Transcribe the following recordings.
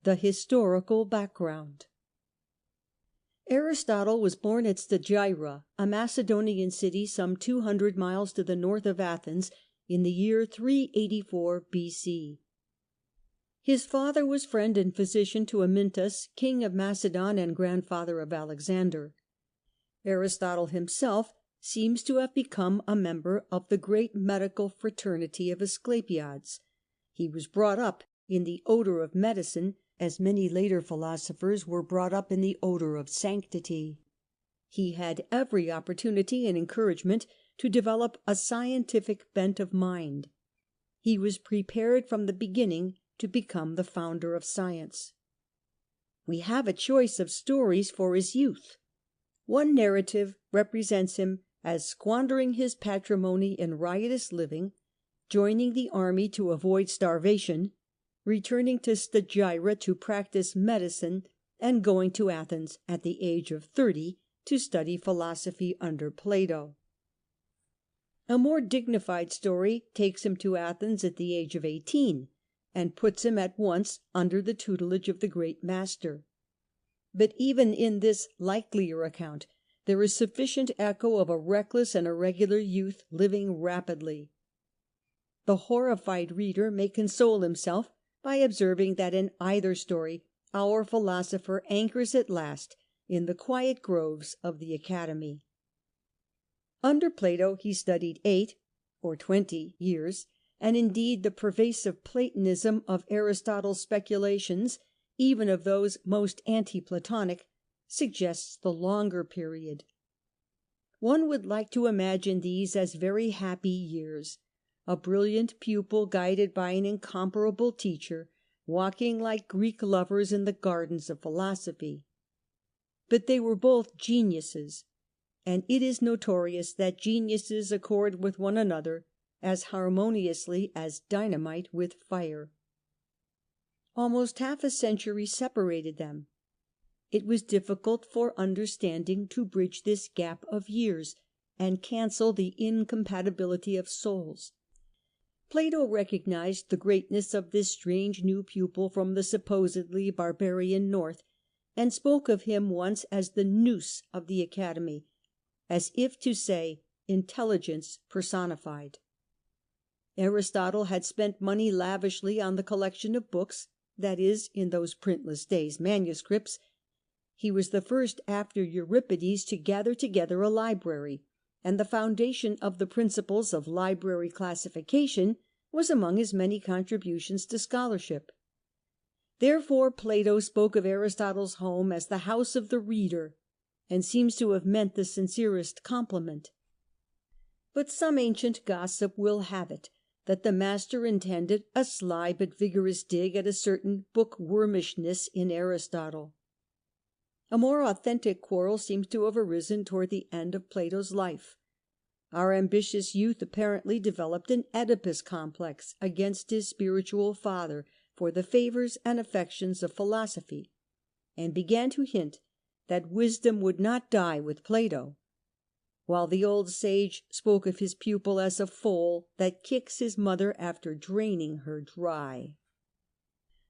The historical background. Aristotle was born at Stagira, a Macedonian city some 200 miles to the north of Athens, in the year 384 B.C. His father was friend and physician to Amyntas, king of Macedon and grandfather of Alexander. Aristotle himself seems to have become a member of the great medical fraternity of Asclepiads. He was brought up in the odour of medicine, as many later philosophers were brought up in the odour of sanctity. He had every opportunity and encouragement to develop a scientific bent of mind. He was prepared from the beginning to become the founder of science. We have a choice of stories for his youth. One narrative represents him as squandering his patrimony in riotous living, joining the army to avoid starvation, returning to Stagira to practise medicine, and going to Athens at the age of 30 to study philosophy under Plato. A more dignified story takes him to Athens at the age of 18, and puts him at once under the tutelage of the great master. But even in this likelier account there is sufficient echo of a reckless and irregular youth living rapidly. The horrified reader may console himself by observing that in either story our philosopher anchors at last in the quiet groves of the Academy. Under Plato he studied 8 or 20 years, and indeed the pervasive Platonism of Aristotle's speculations, even of those most anti-Platonic, suggests the longer period. One would like to imagine these as very happy years, a brilliant pupil guided by an incomparable teacher, walking like Greek lovers in the gardens of philosophy. But they were both geniuses, and it is notorious that geniuses accord with one another as harmoniously as dynamite with fire. Almost half a century separated them. It was difficult for understanding to bridge this gap of years and cancel the incompatibility of souls. Plato recognized the greatness of this strange new pupil from the supposedly barbarian north, and spoke of him once as the nous of the Academy, as if to say intelligence personified. Aristotle had spent money lavishly on the collection of books, that is, in those printless days, manuscripts. He was the first after Euripides to gather together a library, and the foundation of the principles of library classification was among his many contributions to scholarship. Therefore Plato spoke of Aristotle's home as the house of the reader, and seems to have meant the sincerest compliment. But some ancient gossip will have it that the master intended a sly but vigorous dig at a certain bookwormishness in Aristotle. A more authentic quarrel seems to have arisen toward the end of Plato's life. Our ambitious youth apparently developed an Oedipus complex against his spiritual father for the favours and affections of philosophy, and began to hint that wisdom would not die with Plato, while the old sage spoke of his pupil as a foal that kicks his mother after draining her dry.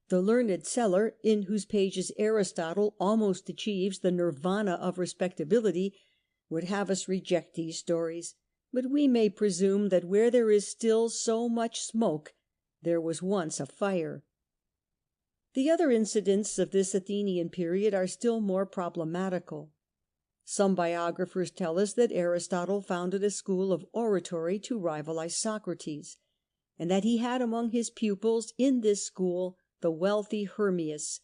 The learned Celer, in whose pages Aristotle almost achieves the nirvana of respectability, would have us reject these stories, but we may presume that where there is still so much smoke, there was once a fire. The other incidents of this Athenian period are still more problematical. Some biographers tell us that Aristotle founded a school of oratory to rivalize Socrates, and that he had among his pupils in this school the wealthy Hermias,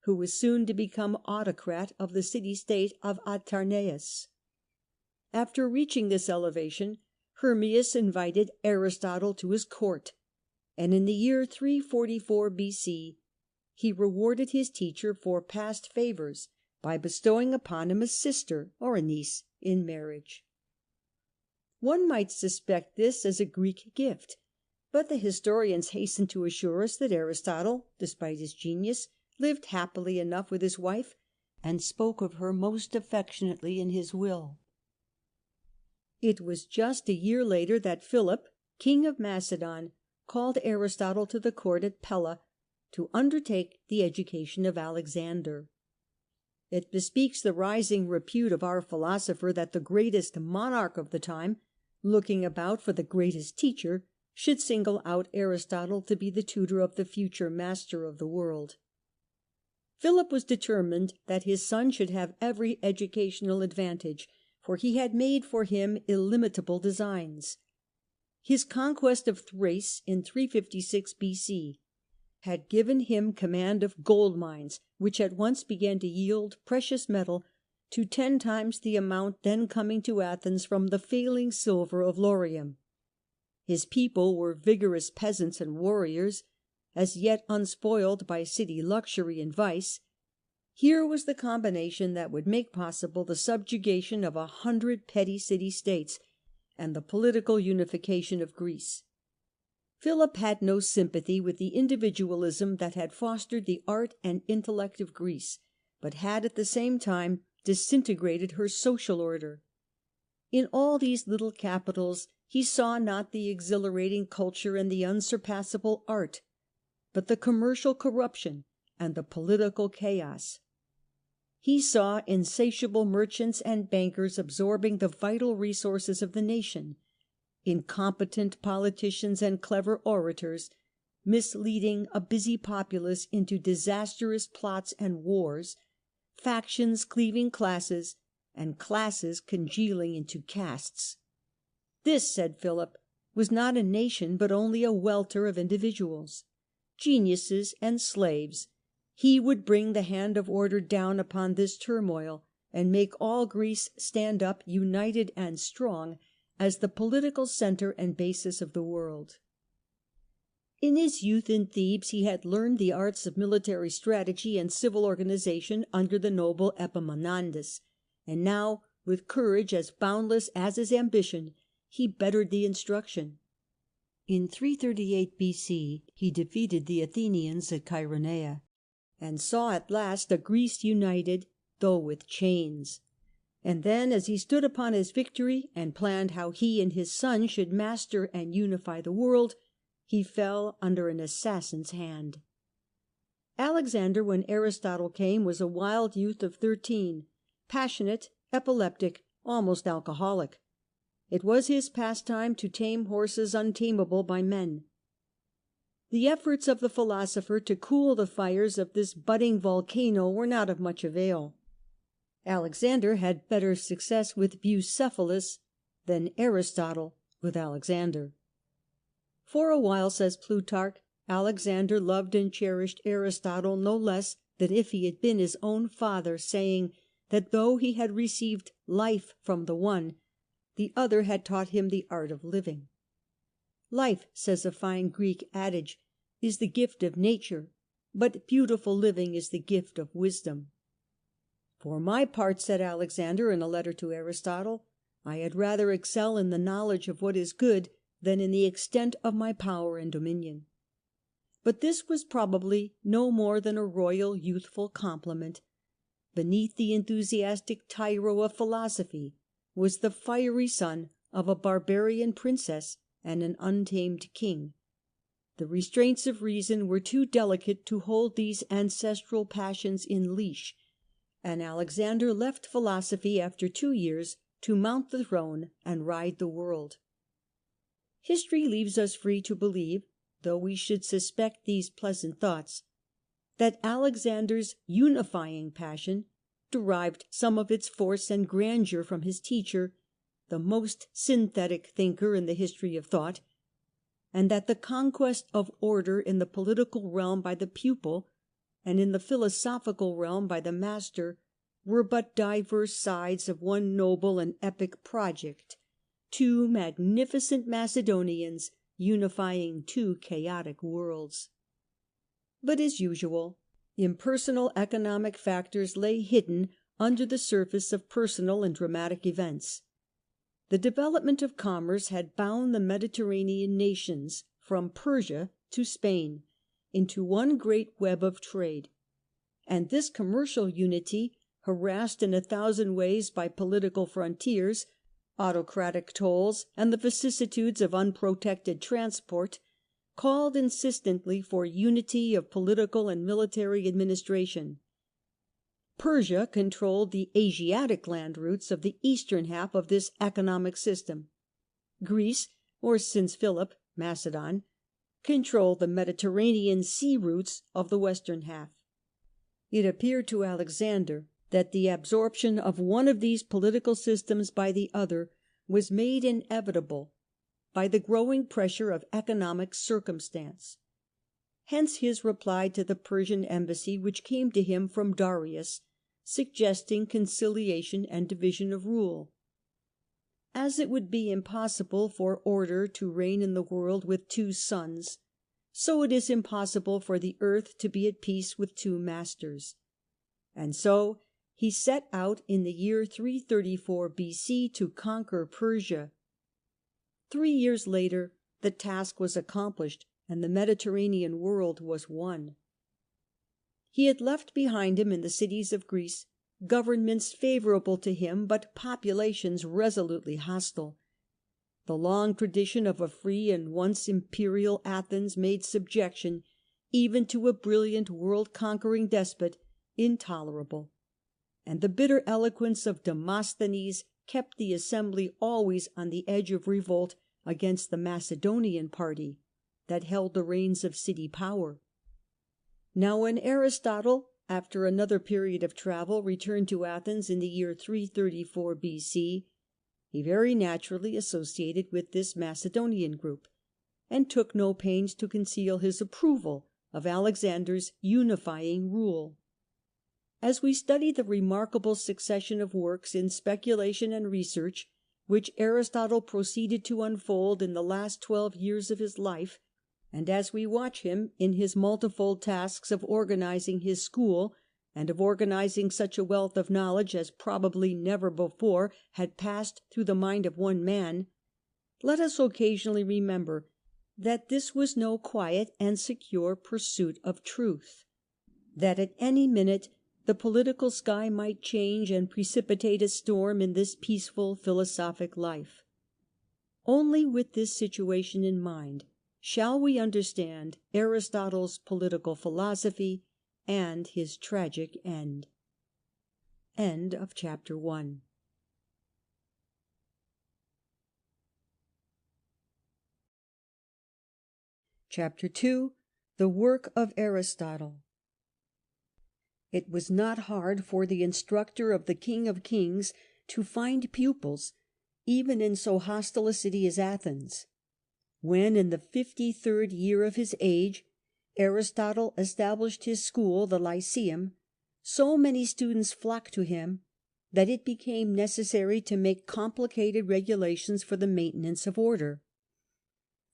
who was soon to become autocrat of the city-state of Atarneus. After reaching this elevation, Hermias invited Aristotle to his court, and in the year 344 B.C. he rewarded his teacher for past favours by bestowing upon him a sister or a niece in marriage. One might suspect this as a Greek gift, but the historians hasten to assure us that Aristotle, despite his genius, lived happily enough with his wife, and spoke of her most affectionately in his will. It was just a year later that Philip, king of Macedon, called Aristotle to the court at Pella, to undertake the education of Alexander. It bespeaks the rising repute of our philosopher that the greatest monarch of the time, looking about for the greatest teacher, should single out Aristotle to be the tutor of the future master of the world. Philip was determined that his son should have every educational advantage, for he had made for him illimitable designs. His conquest of Thrace in 356 B.C. had given him command of gold mines, which at once began to yield precious metal to 10 times the amount then coming to Athens from the failing silver of Laurium. His people were vigorous peasants and warriors, as yet unspoiled by city luxury and vice. Here was the combination that would make possible the subjugation of 100 petty city-states and the political unification of Greece. Philip had no sympathy with the individualism that had fostered the art and intellect of Greece, but had at the same time disintegrated her social order. In all these little capitals he saw not the exhilarating culture and the unsurpassable art, but the commercial corruption and the political chaos. He saw insatiable merchants and bankers absorbing the vital resources of the nation, incompetent politicians and clever orators misleading a busy populace into disastrous plots and wars, factions cleaving classes, and classes congealing into castes. This, said Philip, was not a nation, but only a welter of individuals, geniuses and slaves. He would bring the hand of order down upon this turmoil, and make all Greece stand up united and strong as the political centre and basis of the world. In his youth in Thebes he had learned the arts of military strategy and civil organization under the noble Epaminondas, and now, with courage as boundless as his ambition, he bettered the instruction. In 338 B.C. he defeated the Athenians at Chaeronea, and saw at last a Greece united, though with chains. And then, as he stood upon his victory and planned how he and his son should master and unify the world, he fell under an assassin's hand. Alexander, when Aristotle came, was a wild youth of 13, passionate, epileptic, almost alcoholic. It was his pastime to tame horses untamable by men. The efforts of the philosopher to cool the fires of this budding volcano were not of much avail. Alexander had better success with Bucephalus than Aristotle with Alexander. For a while, says Plutarch, Alexander loved and cherished Aristotle no less than if he had been his own father, saying that though he had received life from the one, the other had taught him the art of living. Life, says a fine Greek adage, is the gift of nature, but beautiful living is the gift of wisdom. For my part, said Alexander in a letter to Aristotle, I had rather excel in the knowledge of what is good than in the extent of my power and dominion. But this was probably no more than a royal youthful compliment. Beneath the enthusiastic tyro of philosophy was the fiery son of a barbarian princess and an untamed king. The restraints of reason were too delicate to hold these ancestral passions in leash, and Alexander left philosophy after 2 years to mount the throne and ride the world. History leaves us free to believe, though we should suspect these pleasant thoughts, that Alexander's unifying passion derived some of its force and grandeur from his teacher, the most synthetic thinker in the history of thought, and that the conquest of order in the political realm by the pupil, and in the philosophical realm by the master, were but diverse sides of one noble and epic project, 2 magnificent Macedonians unifying 2 chaotic worlds. But as usual, impersonal economic factors lay hidden under the surface of personal and dramatic events. The development of commerce had bound the Mediterranean nations, from Persia to Spain, into one great web of trade, and this commercial unity, harassed in 1,000 ways by political frontiers, autocratic tolls, and the vicissitudes of unprotected transport, called insistently for unity of political and military administration. Persia controlled the Asiatic land routes of the eastern half of this economic system. Greece, or since Philip, Macedon, controlled the Mediterranean sea routes of the western half. It appeared to Alexander that the absorption of one of these political systems by the other was made inevitable by the growing pressure of economic circumstance. Hence his reply to the Persian embassy, which came to him from Darius, suggesting conciliation and division of rule. As it would be impossible for order to reign in the world with two suns, so it is impossible for the earth to be at peace with two masters. And so he set out in the year 334 B.C. to conquer Persia. 3 years later the task was accomplished, and the Mediterranean world was won. He had left behind him in the cities of Greece governments favourable to him, but populations resolutely hostile. The long tradition of a free and once imperial Athens made subjection, even to a brilliant world-conquering despot, intolerable, and the bitter eloquence of Demosthenes kept the assembly always on the edge of revolt against the Macedonian party that held the reins of city power. Now when Aristotle, after another period of travel, returned to Athens in the year 334 B.C., he very naturally associated with this Macedonian group, and took no pains to conceal his approval of Alexander's unifying rule. As we study the remarkable succession of works in speculation and research which Aristotle proceeded to unfold in the last 12 years of his life, and as we watch him in his multifold tasks of organizing his school, and of organizing such a wealth of knowledge as probably never before had passed through the mind of one man, let us occasionally remember that this was no quiet and secure pursuit of truth, that at any minute the political sky might change and precipitate a storm in this peaceful philosophic life. Only with this situation in mind shall we understand Aristotle's political philosophy and his tragic end. End of chapter 1. Chapter 2. The Work of Aristotle. It was not hard for the instructor of the King of Kings to find pupils, even in so hostile a city as Athens. When, in the 53rd year of his age, Aristotle established his school, the Lyceum, so many students flocked to him that it became necessary to make complicated regulations for the maintenance of order.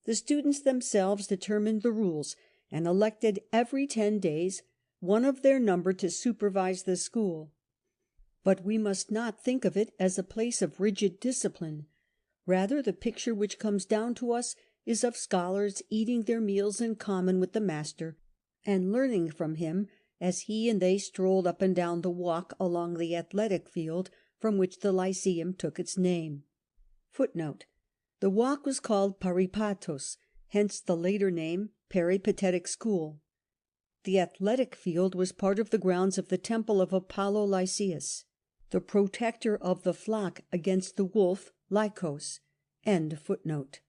The students themselves determined the rules, and elected every 10 days one of their number to supervise the school. But we must not think of it as a place of rigid discipline. Rather, the picture which comes down to us is of scholars eating their meals in common with the master, and learning from him as he and they strolled up and down the walk along the athletic field from which the Lyceum took its name. Footnote: the walk was called Peripatos, hence the later name Peripatetic School. The athletic field was part of the grounds of the temple of Apollo Lycaeus, the protector of the flock against the wolf Lycos. End footnote.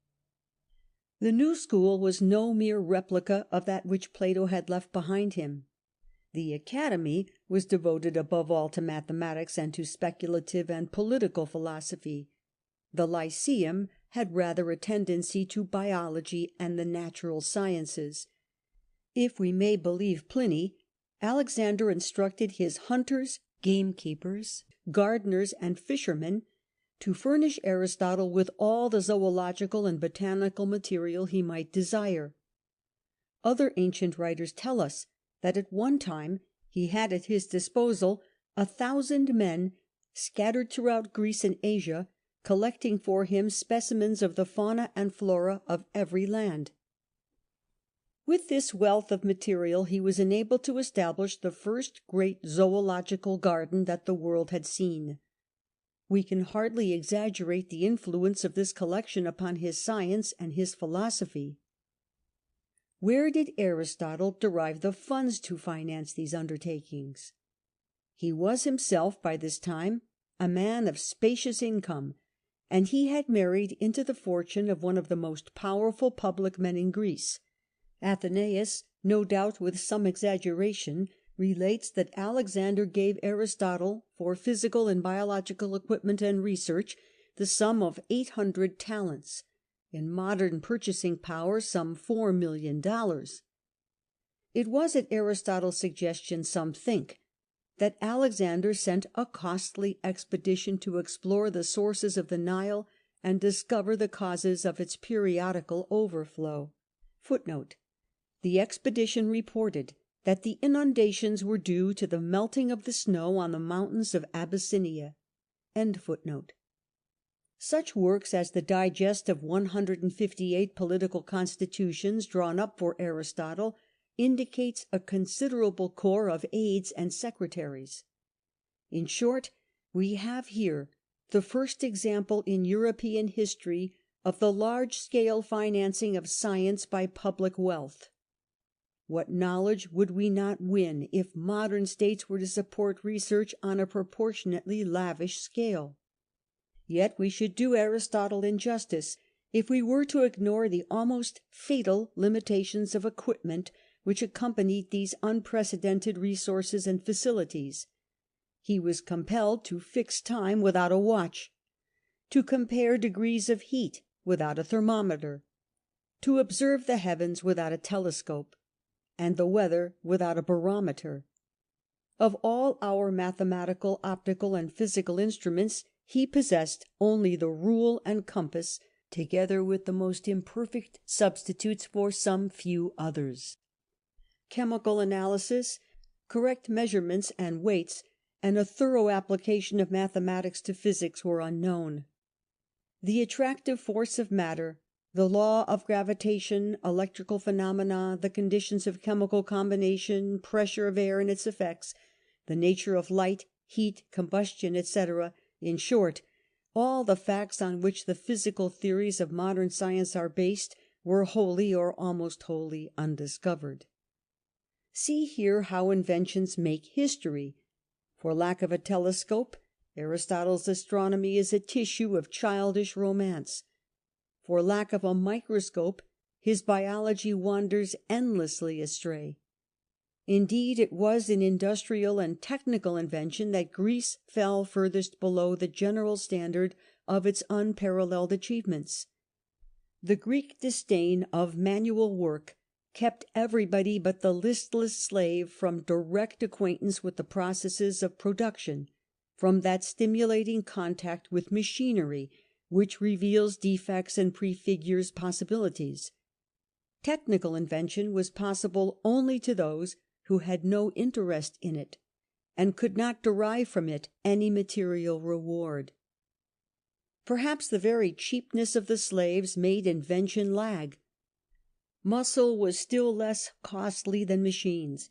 The new school was no mere replica of that which Plato had left behind him. The academy was devoted above all to mathematics and to speculative and political philosophy. The Lyceum had rather a tendency to biology and the natural sciences. If we may believe Pliny, Alexander instructed his hunters, gamekeepers, gardeners, and fishermen to furnish Aristotle with all the zoological and botanical material he might desire. Other ancient writers tell us that at one time he had at his disposal 1,000 men scattered throughout Greece and Asia, collecting for him specimens of the fauna and flora of every land. With this wealth of material he was enabled to establish the first great zoological garden that the world had seen. We can hardly exaggerate the influence of this collection upon his science and his philosophy. Where did Aristotle derive the funds to finance these undertakings? He was himself by this time a man of spacious income, and he had married into the fortune of one of the most powerful public men in Greece. Athenaeus, no doubt with some exaggeration, relates that Alexander gave Aristotle for physical and biological equipment and research the sum of 800 talents, in modern purchasing power some $4 millions. It was at Aristotle's suggestion, some think, that Alexander sent a costly expedition to explore the sources of the Nile and discover the causes of its periodical overflow. The expedition reported that the inundations were due to the melting of the snow on the mountains of Abyssinia. Such works as the digest of 158 political constitutions drawn up for Aristotle indicates a considerable corps of aides and secretaries. In short, we have here the first example in European history of the large-scale financing of science by public wealth. What knowledge would we not win if modern states were to support research on a proportionately lavish scale? Yet we should do Aristotle injustice if we were to ignore the almost fatal limitations of equipment which accompanied these unprecedented resources and facilities. He was compelled to fix time without a watch, to compare degrees of heat without a thermometer, to observe the heavens without a telescope, and the weather without a barometer. Of all our mathematical, optical, and physical instruments, he possessed only the rule and compass, together with the most imperfect substitutes for some few others. Chemical analysis, correct measurements and weights, and a thorough application of mathematics to physics were unknown. The attractive force of matter, the law of gravitation, electrical phenomena, the conditions of chemical combination, pressure of air and its effects, the nature of light, heat, combustion, etc., in short, all the facts on which the physical theories of modern science are based, were wholly or almost wholly undiscovered. See here how inventions make history. For lack of a telescope, Aristotle's astronomy is a tissue of childish romance. For lack of a microscope, his biology wanders endlessly astray. Indeed, it was in industrial and technical invention that Greece fell furthest below the general standard of its unparalleled achievements. The Greek disdain of manual work kept everybody but the listless slave from direct acquaintance with the processes of production, from that stimulating contact with machinery which reveals defects and prefigures possibilities. Technical invention was possible only to those who had no interest in it, and could not derive from it any material reward. Perhaps the very cheapness of the slaves made invention lag. Muscle was still less costly than machines,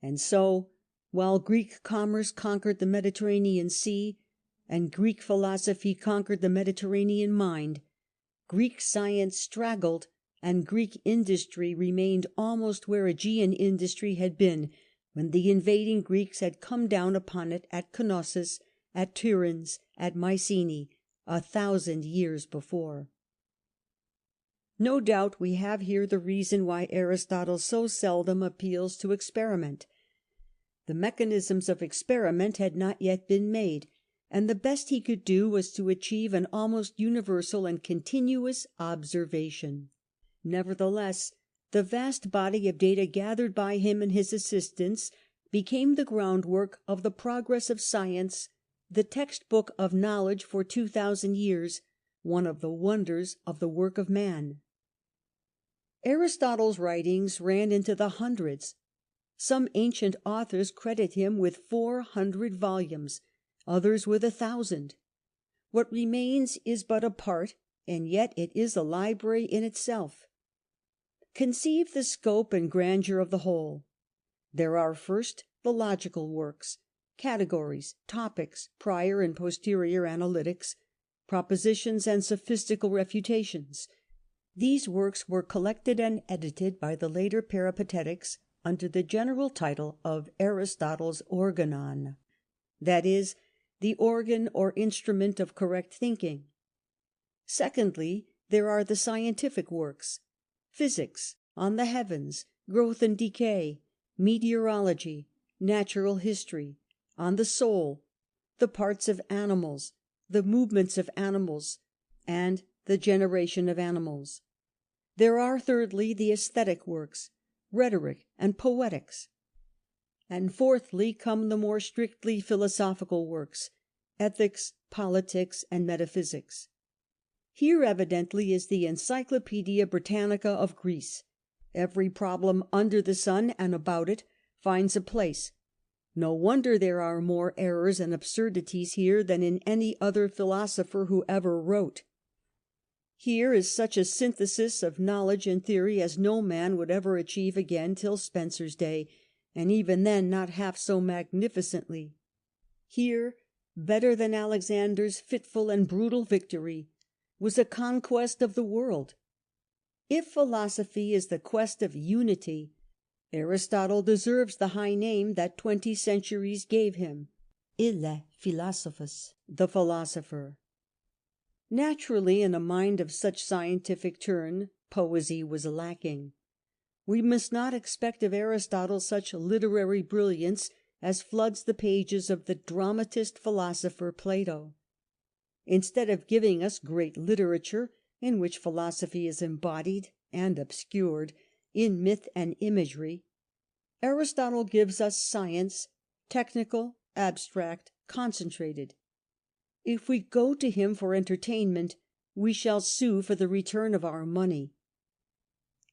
and so, while Greek commerce conquered the Mediterranean Sea, and Greek philosophy conquered the Mediterranean mind, Greek science straggled, and Greek industry remained almost where Aegean industry had been when the invading Greeks had come down upon it at Knossos, at Tiryns, at Mycenae, 1,000 years before. No doubt we have here the reason why Aristotle so seldom appeals to experiment. The mechanisms of experiment had not yet been made, and the best he could do was to achieve an almost universal and continuous observation. Nevertheless, the vast body of data gathered by him and his assistants became the groundwork of the progress of science, the textbook of knowledge for 2,000 years, one of the wonders of the work of man. Aristotle's writings ran into the hundreds. Some ancient authors credit him with 400 volumes, others with 1,000. What remains is but a part, and yet it is a library in itself. Conceive the scope and grandeur of the whole. There are first the logical works, categories, topics, prior and posterior analytics, propositions and sophistical refutations. These works were collected and edited by the later Peripatetics under the general title of Aristotle's Organon, that is, the organ or instrument of correct thinking. Secondly, there are the scientific works: physics, on the heavens, growth and decay, meteorology, natural history, on the soul, the parts of animals, the movements of animals, and the generation of animals. There are, thirdly, the aesthetic works: rhetoric and poetics. And fourthly come the more strictly philosophical works: ethics, politics, and metaphysics. Here evidently is the Encyclopaedia Britannica of Greece. Every problem under the sun and about it finds a place. No wonder there are more errors and absurdities here than in any other philosopher who ever wrote. Here is such a synthesis of knowledge and theory as no man would ever achieve again till Spencer's day, and even then not half so magnificently. Here, better than Alexander's fitful and brutal victory, was a conquest of the world. If philosophy is the quest of unity, Aristotle deserves the high name that 20 centuries gave him: ille philosophus, the philosopher. Naturally, in a mind of such scientific turn, poesy was lacking. We must not expect of Aristotle such literary brilliance as floods the pages of the dramatist philosopher Plato. Instead of giving us great literature, in which philosophy is embodied and obscured in myth and imagery, Aristotle gives us science, technical, abstract, concentrated. If we go to him for entertainment, we shall sue for the return of our money.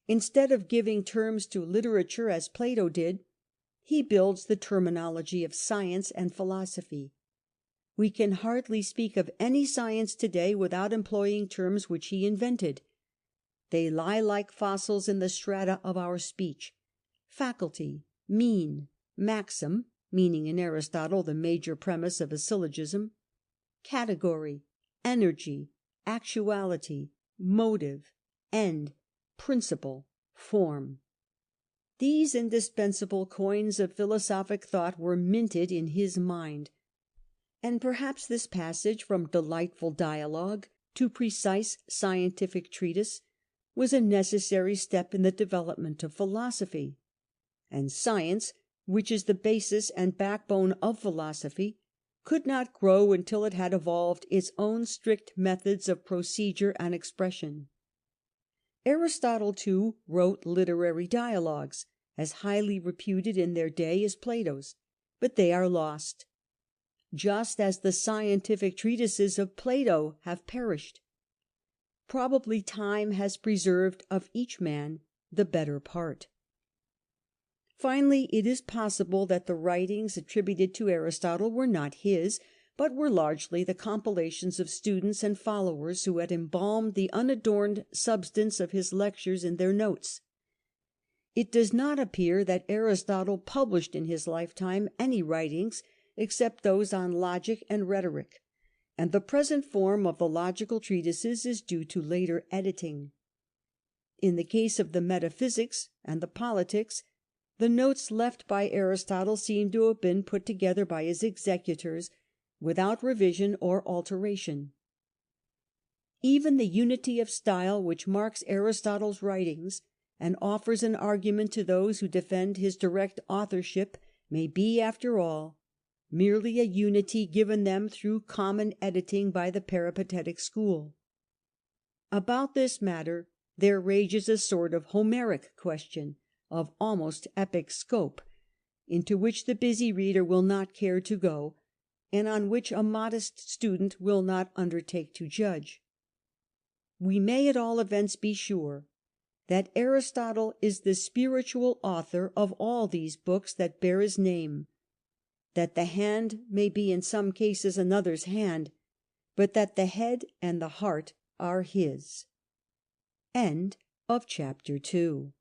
Instead of giving terms to literature as Plato did, he builds the terminology of science and philosophy. We can hardly speak of any science to-day without employing terms which he invented. They lie like fossils in the strata of our speech: faculty, mean, maxim, meaning in Aristotle the major premise of a syllogism, category, energy, actuality, motive, end, principle, form. These indispensable coins of philosophic thought were minted in his mind. And perhaps this passage from delightful dialogue to precise scientific treatise was a necessary step in the development of philosophy. And science, which is the basis and backbone of philosophy, could not grow until it had evolved its own strict methods of procedure and expression. Aristotle, too, wrote literary dialogues, as highly reputed in their day as Plato's, but they are lost, just as the scientific treatises of Plato have perished. Probably time has preserved of each man the better part. Finally, it is possible that the writings attributed to Aristotle were not his, but were largely the compilations of students and followers who had embalmed the unadorned substance of his lectures in their notes. It does not appear that Aristotle published in his lifetime any writings except those on logic and rhetoric, and the present form of the logical treatises is due to later editing. In the case of the metaphysics and the politics, the notes left by Aristotle seem to have been put together by his executors without revision or alteration. Even the unity of style which marks Aristotle's writings and offers an argument to those who defend his direct authorship may be, after all, merely a unity given them through common editing by the Peripatetic school. About this matter there rages a sort of Homeric question of almost epic scope, into which the busy reader will not care to go, and on which a modest student will not undertake to judge. We may at all events be sure that Aristotle is the spiritual author of all these books that bear his name, that the hand may be in some cases another's hand, but that the head and the heart are his. End of chapter 2.